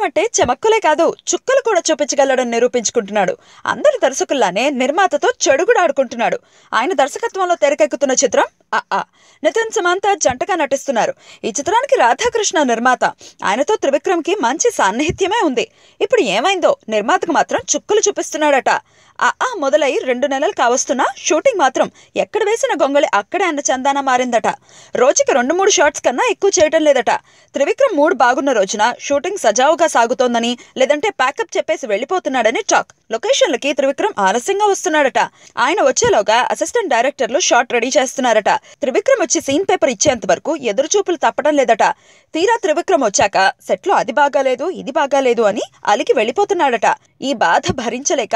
అంటే చెమక్కులే కాదు చుక్కలు కూడా చూపించగలడని నిరూపించుకుంటున్నాడు. అందరి దర్శకుల్లానే నిర్మాతతో చెడుగుడు ఆడుకుంటున్నాడు. ఆయన దర్శకత్వంలో తెరకెక్కుతున్న చిత్రం నితిన్ సమంత జంటగా నటిస్తున్నారు. ఈ చిత్రానికి రాధాకృష్ణ నిర్మాత. ఆయనతో త్రివిక్రమ్కి మంచి సాన్నిహిత్యమే ఉంది. ఇప్పుడు ఏమైందో నిర్మాతకు మాత్రం చుక్కలు చూపిస్తున్నాడట. మొదలై 2 నెలలు కావస్తున్నా షూటింగ్ మాత్రం ఎక్కడ వేసిన గొంగళి అక్కడే అన్న చందాన మారిందట. రోజుకి 2-3 షాట్స్ కన్నా ఎక్కువ చేయటం లేదట. త్రివిక్రమ్ మూడ్ బాగున్న రోజున షూటింగ్ సజావుగా సాగుతోందని, లేదంటే ప్యాకప్ చెప్పేసి వెళ్లిపోతున్నాడని టాక్. లొకేషన్లకి త్రివిక్రమ్ ఆలస్యంగా వస్తున్నాడట. ఆయన వచ్చేలోగా అసిస్టెంట్ డైరెక్టర్లు షాట్ రెడీ చేస్తున్నారట. త్రివిక్రమ్ వచ్చి సీన్ పేపర్ ఇచ్చేంత వరకు ఎదురుచూపులు తప్పడం లేదట. తీరా త్రివిక్రమ్ వచ్చాక సెట్లో అది బాగాలేదు ఇది బాగాలేదు అని అలికి వెళ్లిపోతున్నాడట. ఈ బాధ భరించలేక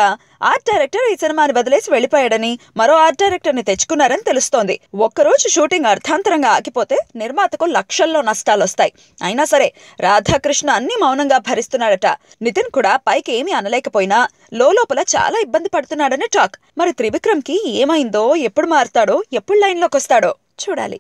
ఆర్ట్ డైరెక్టర్ ఈ సినిమాని వదిలేసి వెళ్లిపోయాడని, మరో ఆర్ట్ డైరెక్టర్ ని తెచ్చుకున్నారని తెలుస్తోంది. ఒక్కరోజు షూటింగ్ అర్థాంతరంగా ఆగిపోతే నిర్మాతకు లక్షల్లో నష్టాలొస్తాయి. అయినా సరే రాధాకృష్ణ అన్ని మౌనంగా భరిస్తున్నాడట. నితిన్ కూడా పైకి ఏమీ అనలేకపోయినా లోపల చాలా ఇబ్బంది పడుతున్నాడని టాక్. మరి త్రివిక్రమ్ కి ఏమైందో, ఎప్పుడు మారుతాడో, ఎప్పుడు లైన్లోకి వస్తాడో చూడాలి.